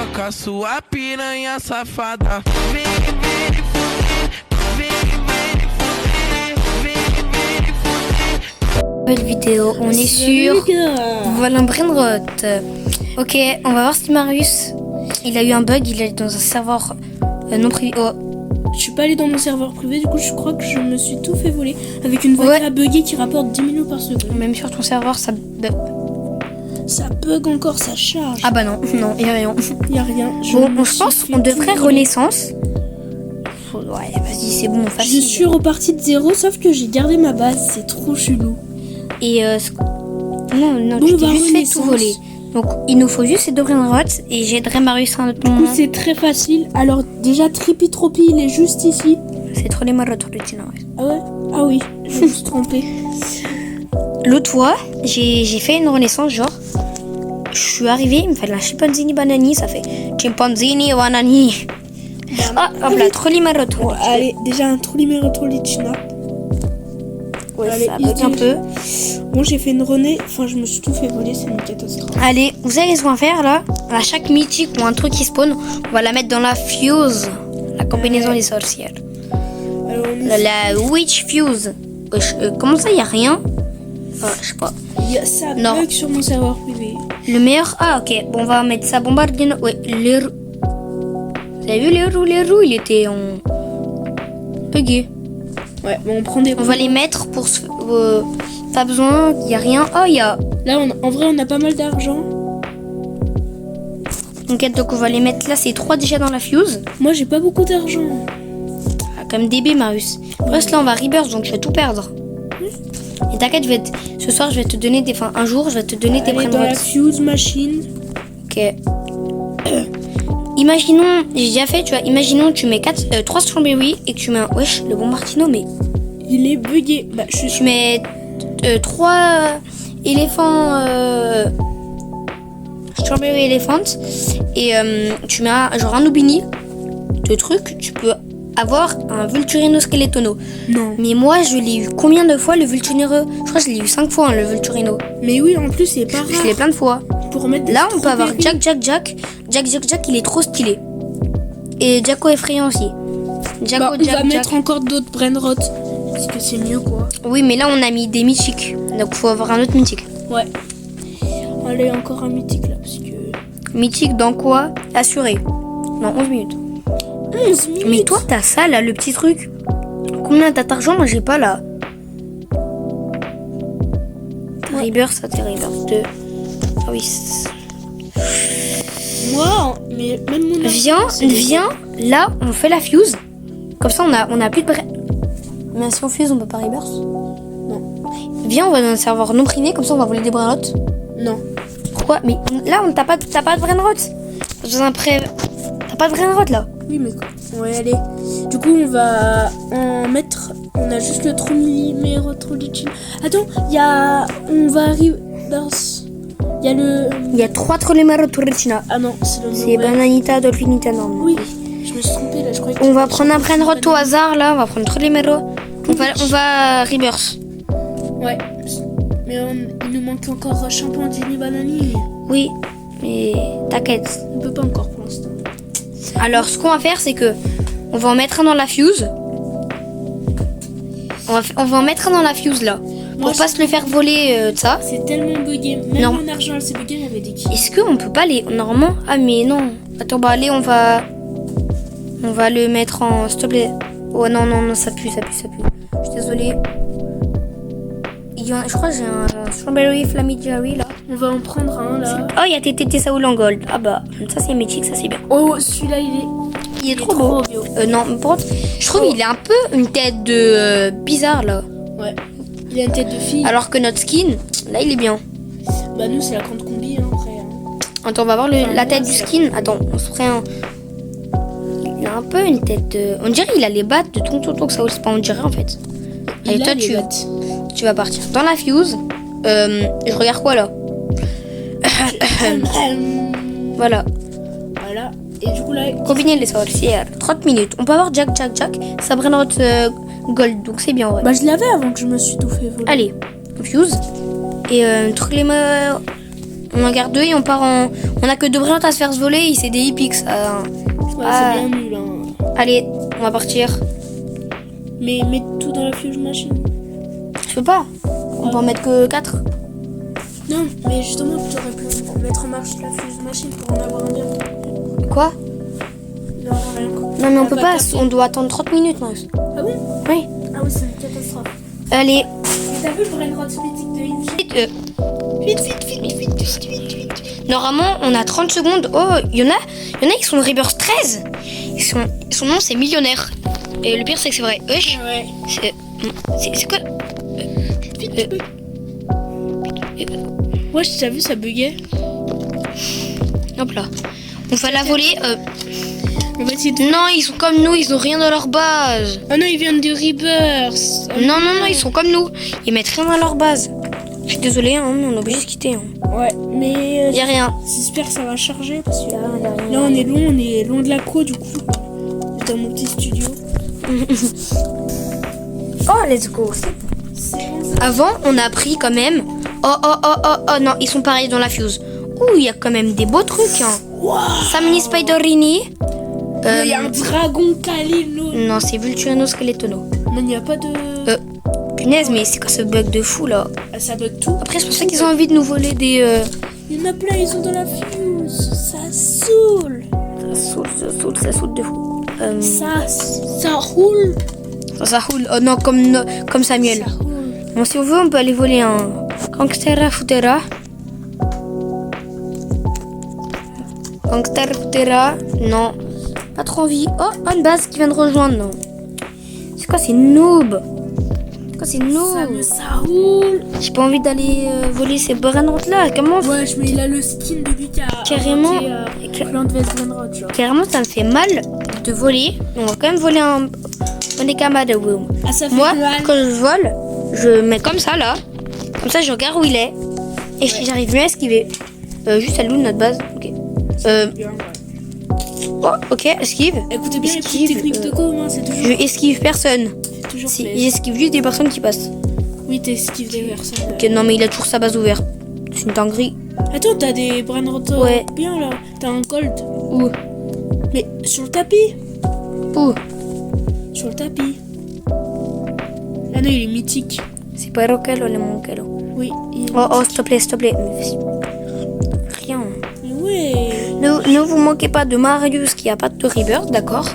piroca, sua piranha safada. Vem, vem, fuder, vem, vem, fuder, vem, vem, fuder. Nouvelle vidéo, on est sur voilà Brainrot. Ok, on va voir si Marius il a eu un bug, il est dans un serveur non privé. Oh. Je suis pas allé dans mon serveur privé, du coup je crois que je me suis tout fait voler avec une voix buggée qui rapporte 10 minutes par seconde. Même sur ton serveur ça bug. Ça bug encore, ça charge. Ah bah non, non, y a rien. Y a rien. Bon, je pense qu'on devrait renaissance. Ouais, vas-y, c'est bon, facile. Je suis reparti de zéro, sauf que j'ai gardé ma base, c'est trop chelou. Et non, bon, tu t'es juste fait tout voler. Donc il nous faut juste ces deux Brainrot et j'aiderai Marius à un autre moment. Du coup c'est très facile. Alors déjà Trippy Troppy il est juste ici. C'est trop les marottes. Ah ouais? Ah oui, je me suis trompée. L'autre fois, j'ai fait une renaissance, genre, je suis arrivée, il me fallait un chimpanzini banani, ça fait chimpanzini banani. Ah, hop là, trolli marotte. Ouais, allez, déjà un trolli marotte lichina. Ouais, allez, ça bug un peu. Bon, j'ai fait une renée, enfin, je me suis tout fait voler, c'est une catastrophe. Allez, vous savez ce qu'on va faire là? À chaque mythique ou un truc qui spawn, on va la mettre dans la fuse, la combinaison des sorcières. Alors, La witch fuse. Comment ça, y a rien? Je sais pas. Ça non. bug sur mon serveur privé. Le meilleur. Ah, ok. Bon, on va mettre ça bombardino. Ouais, vous avez vu les roues, il était en. Bugué. Ouais, bon, on prend des. On va les mettre pour. Pas besoin, y a rien. Oh, y a. Là, en vrai, on a pas mal d'argent. Ok, donc on va les mettre là. C'est 3 déjà dans la fuse. Moi, j'ai pas beaucoup d'argent. Ah, comme DB, Marius. Reste là, on va reburst, donc je vais tout perdre. Et t'inquiète, ce soir, je vais te donner des. Enfin, un jour, je vais te donner des Brainrot. Dans la fuse machine. Ok. Imaginons, j'ai déjà fait, tu vois, imaginons tu mets 3 strawberries et que tu mets un... Wesh, le bon Martino, mais... Il est bugué. Bah, Tu mets 3 éléphants... strawberry elephant et tu mets genre un Nubini de trucs, tu peux avoir un Vulturino Skeletono. Non. Mais moi, je l'ai eu combien de fois, le Vulturino? Je crois que je l'ai eu 5 fois, hein, le Vulturino. Mais oui, en plus, c'est pas rare. Je l'ai plein de fois. Pour mettre là, on peut avoir Jack, il est trop stylé. Et Jacko effrayant aussi. Jacko, on va mettre encore d'autres Brainrot. Parce que c'est mieux, quoi. Oui, mais là, on a mis des mythiques. Donc, faut avoir un autre mythique. Ouais. Allez, encore un mythique, là, parce que... Mythique dans quoi? Assuré. Dans 11 minutes. 11 minutes. Mais toi, t'as ça, là, le petit truc. Combien t'as d'argent? Moi, j'ai pas, là. Rebirth, ça, c'est Rebirth 2. Ah oui. Moi, mais même mon Viens, là, on fait la fuse. Comme ça, on a plus de Mais si on fuse, on peut pas reverse. Non. Viens, on va dans un serveur non privé, comme ça, on va voler des Brainrot. Non. Pourquoi? Mais là, t'as pas de Brainrot. Dans un prêt. T'as pas de Brainrot, là. Oui, mais quoi? Ouais, allez. Du coup, on va en mettre... On a juste le 3 mm Trollitchin. Attends, on va reverse... Il y a 3 Trollemaro Turretina. Ah non, c'est le C'est Bananita, Dolphinita, non. Oui, je me suis trompée là, je croyais que... On va prendre un Brainrot au hasard là, on va prendre Trollemaro. On va reverse. Ouais. Mais il nous manque encore Chimpanzini Banani. Oui, mais t'inquiète. On peut pas encore pour l'instant. Alors ce qu'on va faire c'est que on va en mettre un dans la fuse. On va en mettre un dans la fuse là. Pour pas se le faire voler de ça. C'est tellement bugué. Même mon argent, elle s'est buguée, j'avais des kills. Est-ce qu'on peut pas les... Normalement... Ah mais non. Attends, bah allez, on va le mettre en... S'il te plaît. Oh non, ça pue. Je suis désolée. Je crois que j'ai un Strawberry Flammy là. On va en prendre un là. Oh, il y a Tété Saoul en gold. Ah bah, ça c'est mythique, ça c'est bien. Oh, celui-là, il est trop beau. Non, par contre, je trouve il a un peu une tête de bizarre là. Ouais. Il a une tête de fille. Alors que notre skin, là, il est bien. Bah nous, c'est la grande combi, hein, après. Hein. Attends, on va voir la tête du skin. Attends, on se ferait un... Il a un peu une tête de... On dirait il a les battes de Tonton Saoul. C'est pas on dirait, en fait. Allez, toi, tu vas partir dans la fuse. Je regarde quoi, là? Voilà. Et du coup, là... Combiner les sorcières. 30 minutes. On peut avoir Jack. Ça Brainrot gold, donc c'est bien, ouais. Bah, je l'avais avant que je me suis tout fait voler. Allez, fuse. Et On en garde 2 et on part en... On a que 2 brillantes à se faire se voler et c'est des hippies. Ouais, c'est bien nul. Hein. Allez, on va partir. Mais mets tout dans la fuse machine. Je peux pas. On peut en mettre que 4. Non, mais justement, tu aurais pu mettre en marche la fuse machine pour en avoir un bien. Quoi? Non, rien. Non mais on peut pas, on doit attendre 30 minutes. Max. Ah bon? Oui. Ah oui, c'est une catastrophe. Allez. T'as vu le brainrot mythique de Inji? Vite. Normalement, on a 30 secondes. Oh, il y en a qui sont Rebirth 13. Son nom, c'est Millionnaire. Et le pire, c'est que c'est vrai. Wesh. Ouais. C'est quoi? Ouais, t'as vu, ça buguait. Hop là. On va la voler. On va essayer de... Non, ils sont comme nous, ils ont rien dans leur base. Oh non, ils viennent du Rebirth. Non, ils sont comme nous. Ils mettent rien dans leur base. Je suis désolée, hein, mais on est obligé de se quitter. Hein. Ouais, mais... Y a rien. J'espère que ça va charger parce que Y a rien. là, on est loin de la co du coup. Dans mon petit studio. Oh, let's go. Avant, on a pris quand même... Oh, non, ils sont pareils dans la fuse. Ouh, il y a quand même des beaux trucs. Hein. Wow. Samini Spiderini. Il y a un dragon Kalino. Non, c'est Vulturano Skeletono. Mais il n'y a pas de... Punaise, mais c'est quoi ce bug de fou là? Ah, ça bug tout. Après, c'est pour ça qu'ils ont envie de nous voler des... Il y en a plein, ils sont dans la fuse. Ça saoule. Ça saute de fou. Ça roule. Ça roule. Oh non, comme Samuel. Ça roule. Bon, si on veut, on peut aller voler un Gangstera Futera. Gangster Futera. Non. Pas trop envie. Oh, une base qui vient de rejoindre. Non. C'est quoi, c'est noob? Ça roule. J'ai pas envie d'aller voler ces brainrots là. Comment? Ouais, mais il a le skin de lui qui a Carrément. Plein de brainrots, tu vois. Carrément, ça me fait mal de voler. On va quand même voler un Onekama de Boom. Ah, ça fait Moi, mal. quand je vole, je mets comme ça là. Comme ça, je regarde où il est. Et j'arrive mieux à esquiver. Juste à l'eau de notre base. Ok. Oh, ok, esquive. Écoutez bien les Esquive, petites techniques de com, hein, c'est toujours... Je esquive personne. C'est toujours Si, plaisir. j'esquive juste des personnes qui passent. Oui, t'esquives des personnes. Ok, non, mais il a toujours sa base ouverte. C'est une dinguerie. Attends, t'as des brainrots Ouais. bien là. T'as un gold. Où? Mais sur le tapis. Où? Sur le tapis. Ah non, il est mythique. C'est pas Roquel ou le Monquelo. Oui. Oh, s'il te plaît. Rien. Ouais. Ne vous manquez pas de Marius qui a pas de Rebirth, d'accord?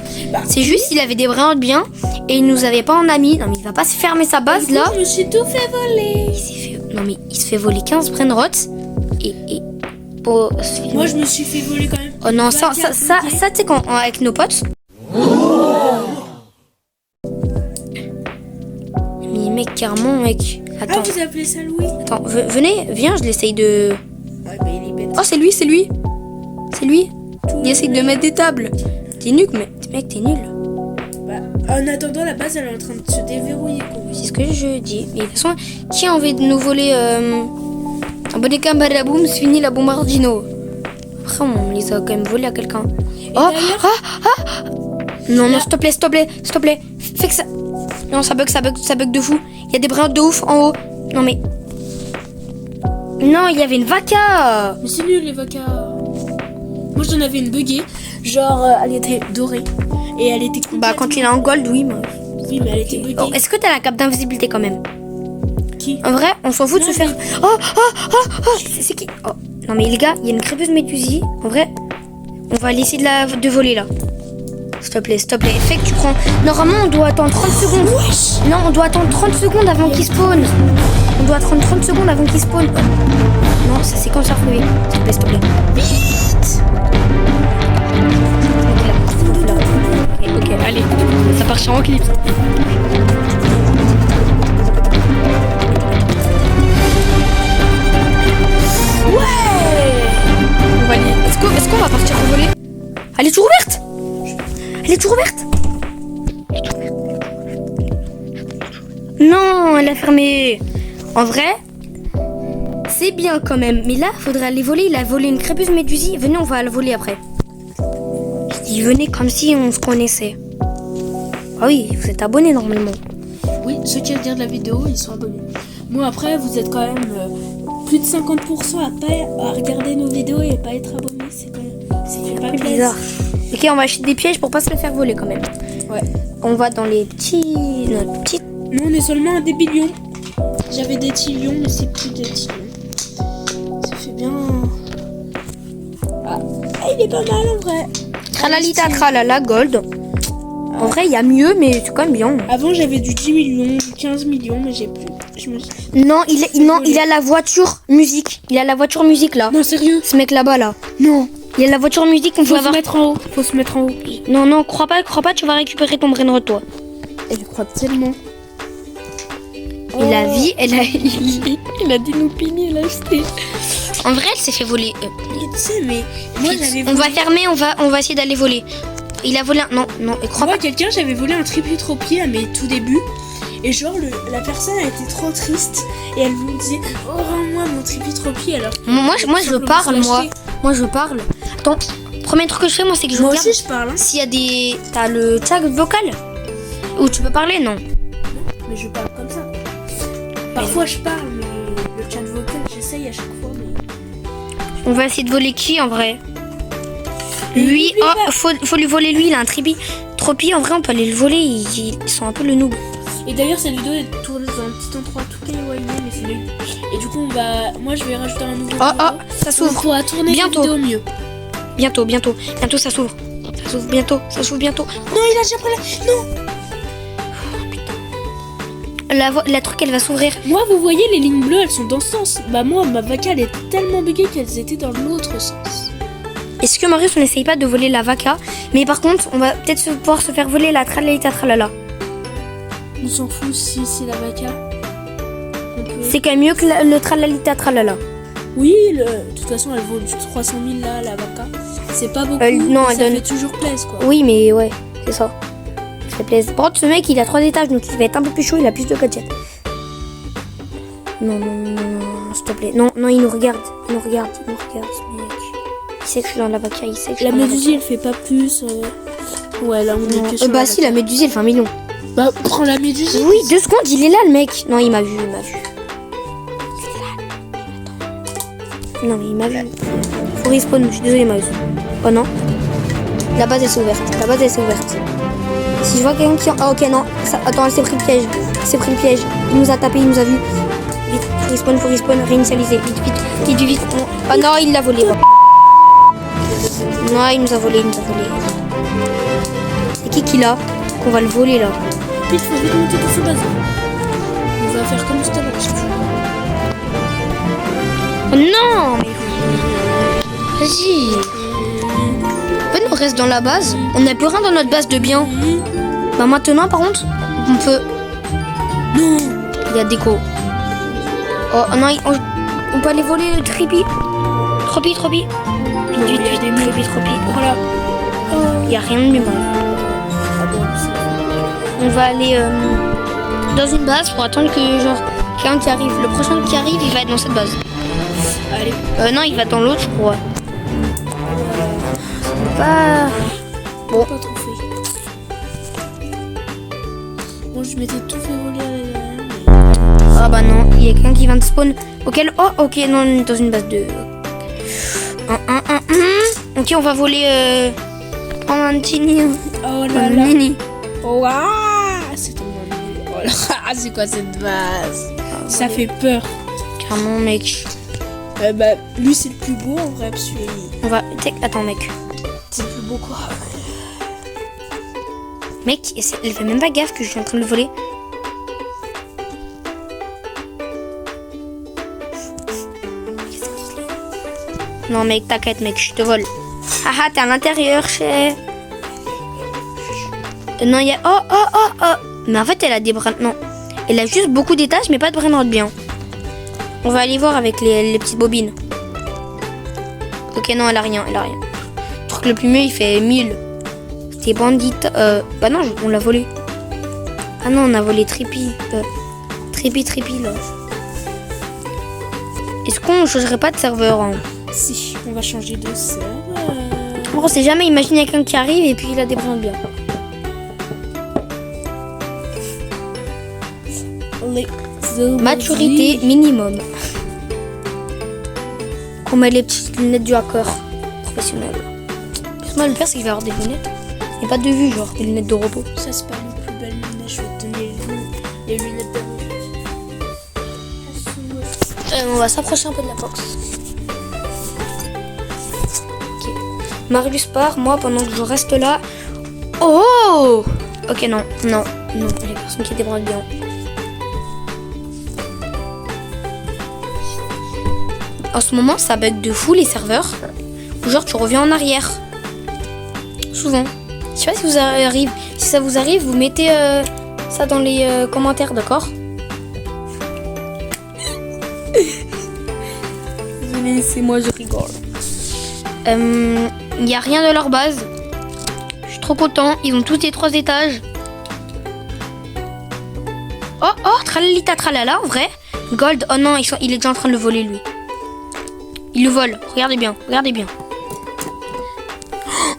C'est juste il avait des brainrots bien et il nous avait pas en ami. Non mais il va pas se fermer sa base là. Je me suis tout fait voler. Non mais il se fait voler 15 brainrots et pour se filmer. Moi, je me suis fait voler quand même. Oh non, ça tu sais quand avec nos potes. Mais mec, carrément mec. Ah, Attends, vous appelez ça Louis? attends, venez, viens, je l'essaye de. Ouais, bah il est bête. Oh c'est lui. Il essaye de mettre des tables. T'es nul, mec, t'es nul. Bah, en attendant, la base, elle est en train de se déverrouiller. Quoi. C'est ce que je dis. Mais de toute façon, qui a envie de nous voler un bonnet Badaboum, c'est fini la bombardino. Après, on les a quand même volés à quelqu'un. Oh, Non, s'il te plaît. Fais que ça. Non, ça bug de fou. Il y a des brins de ouf en haut. Non, mais. Non, il y avait une vaca. Mais c'est nul, les vacas. Moi, j'en avais une buggée. Genre, elle était dorée. Et elle était complètement... Bah, quand il est en gold, oui. Mais... Oui, mais elle était buggée. Oh, est-ce que t'as la cape d'invisibilité quand même? Qui? En vrai, on s'en fout de Non, se faire. Oh, c'est qui? Oh. Non, mais les gars, il y a une crêpeuse médusie. En vrai, on va aller essayer de voler là. S'il te plaît. Fais que tu prends. Normalement, on doit attendre 30 secondes. Wesh. Non, on doit attendre 30 secondes avant qu'il spawn. Non, ça c'est comme ça, faut s'il te plaît. Vite. Ok, allez, ça part sur un clip. Ouais. On va aller. Est-ce qu'on va partir voler? Elle est toujours ouverte. Non, elle a fermé. En vrai, c'est bien quand même. Mais là, faudrait aller voler. Il a volé une crêpeuse médusie. Venez, on va la voler après. Je dis venez comme si on se connaissait. Ah oui, vous êtes abonnés normalement. Oui, ceux qui regardent la vidéo, ils sont abonnés. Moi, après, vous êtes quand même plus de 50% à regarder nos vidéos et pas être abonné. C'est pas C'est bizarre. Ok, on va acheter des pièges pour pas se les faire voler quand même. Ouais. On va dans les petits... Notre petite... Nous, on est seulement à des billions. J'avais des trillions, mais c'est plus des trillions. Ça fait bien... Ah, il est pas mal en vrai. Tralalita, tralala, gold. En vrai, il y a mieux, mais c'est quand même bien. Avant, j'avais du 10 millions, du 15 millions, mais j'ai plus. Non, il a la voiture musique. Il a la voiture musique là. Non, sérieux? Ce mec là-bas là. Non. Il a la voiture musique, on peut Faut se avoir... mettre en haut. Faut se mettre en haut. Non, crois pas, tu vas récupérer ton brainrot toi. Et je crois tellement. Et la vie, elle a dénoupini, elle a acheté. En vrai, elle s'est fait voler. Tu sais, mais moi, j'avais On va fermer, on va essayer d'aller voler. Il a volé un... Non, et crois moi, pas. quelqu'un, j'avais volé un tripi-tropier à mes tout débuts. Et genre, la personne a été trop triste. Et elle me disait, oh, rends-moi mon tripi-tropier. Alors, Moi, je parle, moi. Moi, je parle. Attends, premier truc que je fais, moi, c'est que je moi regarde aussi, je parle. Hein. s'il y a des... T'as le tag vocal où tu peux parler, non? Mais je parle comme ça. Parfois, je parle, mais le chat vocal, j'essaye à chaque fois. Mais... On va essayer de voler qui, en vrai? Lui, faut lui voler lui, il a un tropi. En vrai, on peut aller le voler, ils sont un peu le noob. Et d'ailleurs, cette vidéo est tournée dans un petit endroit tout éloigné, mais c'est nul. Et du coup, moi, je vais rajouter un nouveau vidéo. Ça s'ouvre. On pourra tourner Bientôt. la vidéo mieux. Bientôt, ça s'ouvre. Ça s'ouvre bientôt. Non, il a déjà pris Non. La truc, elle va s'ouvrir. Moi, vous voyez, les lignes bleues, elles sont dans ce sens. Bah moi, ma vaca, elle est tellement buggée qu'elles étaient dans l'autre sens. Est-ce que Marius, on n'essaye pas de voler la vaca? Mais par contre, on va peut-être pouvoir se faire voler la tralalita tralala. On s'en fout si c'est la vaca. C'est quand même mieux que le tralalita tralala. Oui, de toute façon, elle vaut 300 000 là, la vaca. C'est pas beaucoup, non, mais elle ça donne... fait toujours plaisir, quoi. Oui, mais ouais, c'est ça. Ça fait plaisir. Par contre, ce mec, il a 3 étages, donc il va être un peu plus chaud, il a plus de gadgets. Non, s'il te plaît. Non, il nous regarde, ce mec. Il sait que je suis dans la vaca, il sait que je suis La dans la médusie, elle fait pas plus. Ouais, là, on est que sur Bah la si, la médusie, elle fait 1 million. Bah, prends la médusie. Oui, 2 secondes, il est là, le mec. Non, il m'a vu. Non, mais il m'a vu. Faut respawn, je suis désolée, Marius. Oh non. La base, elle s'est ouverte. Si je vois quelqu'un qui... Ah, ok, non. Attends, elle s'est pris le piège. Il nous a tapé, il nous a vu. Vite, faut respawn, réinitialiser. Vite. Oh non, il l'a volé. Ouais. Non, il nous a volé. C'est qui l'a? Qu'on va le voler, là. Vite, faut vite monter dans ce bazar. On va faire comme tout à l'heure. Oh non, mais... Vas-y. En fait, on reste dans la base. On n'a plus rien dans notre base de bien. Bah maintenant, par contre, on peut... Non. Il y a déco. Oh non, on peut aller voler le tripi. Tropi. Vite. Tropi. Voilà. Il n'y a rien de mieux. On va aller dans une base pour attendre que genre quelqu'un qui arrive. Le prochain qui arrive, il va être dans cette base. Allez. Non, il va dans l'autre, je crois. Pas... Bon. Pas trop fait. Moi, je m'étais tout fait voler à la... Ah bah non, il y a quelqu'un qui vient de spawn. Auquel... Oh, ok, non, on est dans une base de... Ok, on va voler... Prendre un petit nid. Oh Un là là. mini. Oh, ah, c'est tellement nul. Oh là, c'est quoi cette base? Ça fait peur. Carrément, mec. Bah, lui, c'est le plus beau en vrai, parce que... On va... Attends, mec. C'est le plus beau, quoi. Mec, elle fait même pas gaffe que je suis en train de le voler. Non, mec, t'inquiète, mec, je te vole. Haha, t'es à l'intérieur, chef. Non, il y a... Oh. Mais en fait, elle a des brins... Non. Elle a juste beaucoup d'étages, mais pas de brins de bien. On va aller voir avec les petites bobines. Ok, non, elle a rien. Le truc le plus mieux, il fait 1000. C'était bandit. Bah non, on l'a volé. Ah non, on a volé Trippy. Trippy, là. Est-ce qu'on changerait pas de serveur, hein? Si, on va changer de serveur. On sait jamais, imagine quelqu'un qui arrive et puis il a des brins de bien. Maturité minimum. On met les petites lunettes du hacker professionnel. Moi, le pire, c'est que je vais avoir des lunettes. Et pas de vue, genre des lunettes de robot. Ça, c'est pas les plus belles lunettes. Je vais te donner les lunettes de On va s'approcher un peu de la box. Ok. Marius part, moi, pendant que je reste là. Oh! Ok, non, non, non. Il y a personne qui débranle bien. En ce moment, ça bug de fou les serveurs. Ou genre, tu reviens en arrière. Souvent. Je sais pas si vous arrive. Si ça vous arrive, vous mettez ça dans les commentaires, d'accord? Désolée, c'est moi, je rigole. Il n'y a rien de leur base. Je suis trop content. Ils ont tous les 3 étages. Oh, oh, tralalita, tralala, en vrai. Gold, oh non, il est déjà en train de le voler, lui. Il le vole. Regardez bien, regardez bien.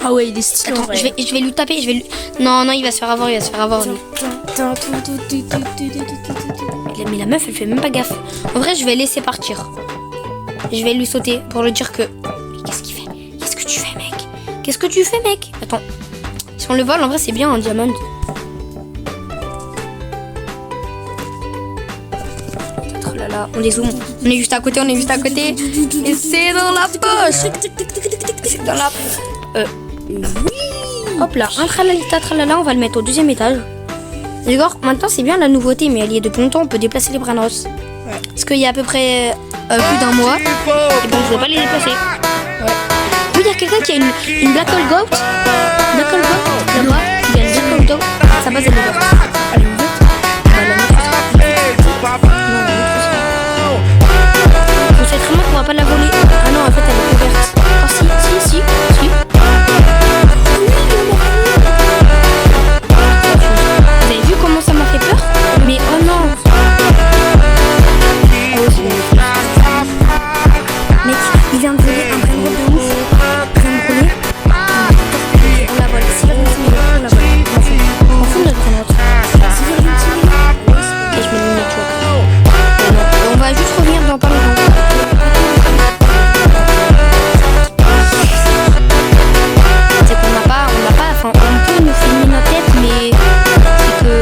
Ah ouais, il est stylé. Attends, je vais lui taper. Non, non, il va se faire avoir, lui. Mais la meuf, elle fait même pas gaffe. En vrai, je vais laisser partir. Je vais lui sauter pour lui dire que... Mais qu'est-ce qu'il fait? Qu'est-ce que tu fais, mec? Qu'est-ce que tu fais, mec? Attends. Si on le vole, en vrai, c'est bien, un diamant. Oh là là, on dézoome. On est juste à côté, Et c'est dans la poche. C'est dans la... Oui. Hop là, un tralala, on va le mettre au 2e étage. D'accord, maintenant c'est bien la nouveauté, mais elle y est depuis longtemps, on peut déplacer les branos. Ouais. Parce qu'il y a à peu près plus d'un mois, et bon, je ne vais pas les déplacer. Ouais. Oui, il y a quelqu'un qui a une Black Hole Goat. Black Hole Goat, là-bas, il y a une Black Hole Goat. Sa base, elle est ouverte. Elle est ouverte. Bah, la nôtre aussi. Non, la nôtre aussi. Je sais très bien qu'on va pas la voler. Ah non, en fait, elle est ouverte. Oh, si. Vous avez vu comment ça m'a fait peur? Mais oh non! Mec, il vient de voler un brain rot de ouf. Il vient de voler. On la vole. 6,6 millions, on la vole. On fout de notre brain rot. 6,6 millions. Et je mets le network. On va juste revenir dans pas longtemps. C'est qu'on n'a pas, enfin, on peut nous filmer notre tête, mais c'est que,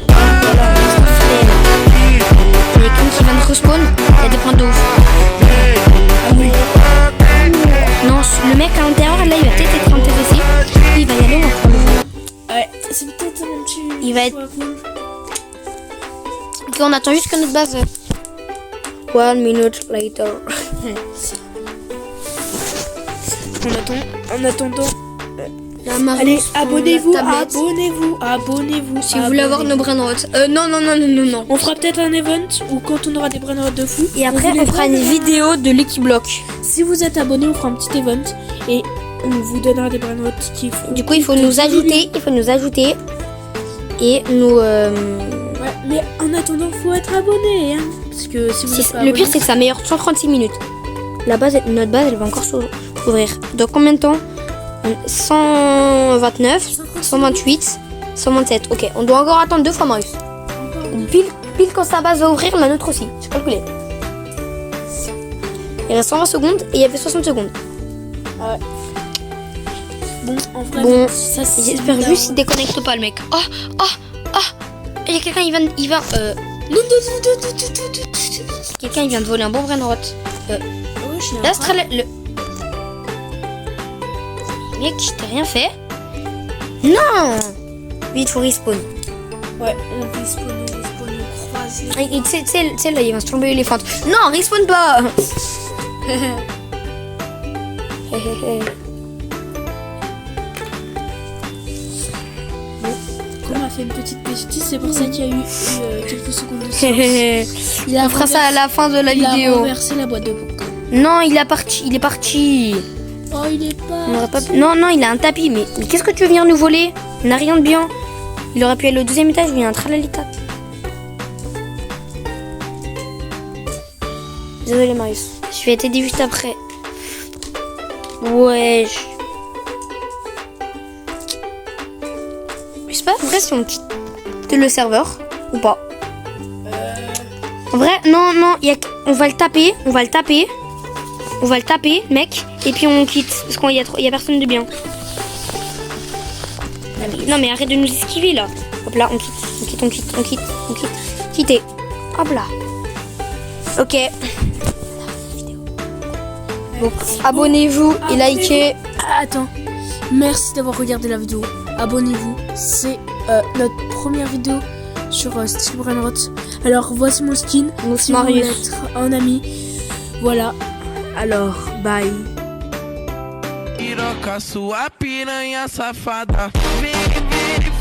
voilà, on reste fidèle. Il y a quelqu'un qui vient de respawn, il y a des points de ouf. Non, le mec à l'intérieur, là, il va peut-être être intéressé. Il va y aller, on va prendre le vol. Ouais, c'est peut-être un petit... Il va être... Ok, on attend juste que notre base... 1 minute later. En attendant... Allez, abonnez-vous. Si vous voulez avoir nos brain rots. Non. On fera peut-être un event ou quand on aura des brain rots de fou. Et après, on fera une vidéo de l'Equiblock. Si vous êtes abonné, on fera un petit event et on vous donnera des brain rots qui font. Du coup, il faut nous ajouter. Et nous. Ouais, mais en attendant, faut être abonné, hein. Parce que si vous êtes pas le pire, abonné, c'est que ça meilleure 136 minutes. Notre base, elle va encore s'ouvrir. Dans combien de temps? 129, 128, 127. Ok, on doit encore attendre 2 fois Marius. Pile quand sa base va ouvrir, la nôtre aussi. J'ai calculé. Il reste 120 secondes et il y avait 60 secondes. Ouais. Bon, en vrai, Bon, ça, j'espère juste qu'il déconnecte pas le mec. Oh. Il y a quelqu'un, il va. Quelqu'un, il vient de voler un bon brain rot. Là, le mec, je t'ai rien fait. Non. Vite, faut respawn. Ouais, on respawn croisé. Tu sais, là, il va se tomber l'éléphant. Non, respawn pas. On a fait une petite bêtise, c'est pour ça qu'il y a eu quelques secondes de silence. On fera ça à la fin de la vidéo. Il a renversé la boîte de popcorn. Non, il est parti. Oh, il est pas. Non, il a un tapis. Mais qu'est-ce que tu veux venir nous voler? On n'a rien de bien. Il aurait pu aller au 2e étage, il y a un tralalita. Désolé, Marius. Je vais t'aider juste après. Wesh. Je sais pas, en vrai, si on quitte le serveur ou pas. En vrai, non, on va le taper. On va le taper, mec, et puis on quitte. Parce qu'il y a personne de bien. Non mais arrête de nous esquiver là. Hop là, on quitte. Quitter. Hop là. Ok. Donc abonnez-vous et likez. Attends. Merci d'avoir regardé la vidéo. Abonnez-vous. C'est notre première vidéo sur Steel Brainrot. Alors voici mon skin. Si vous voulez être un ami. Voilà. Alors, bye. Piroca sua piranha safada. Vem,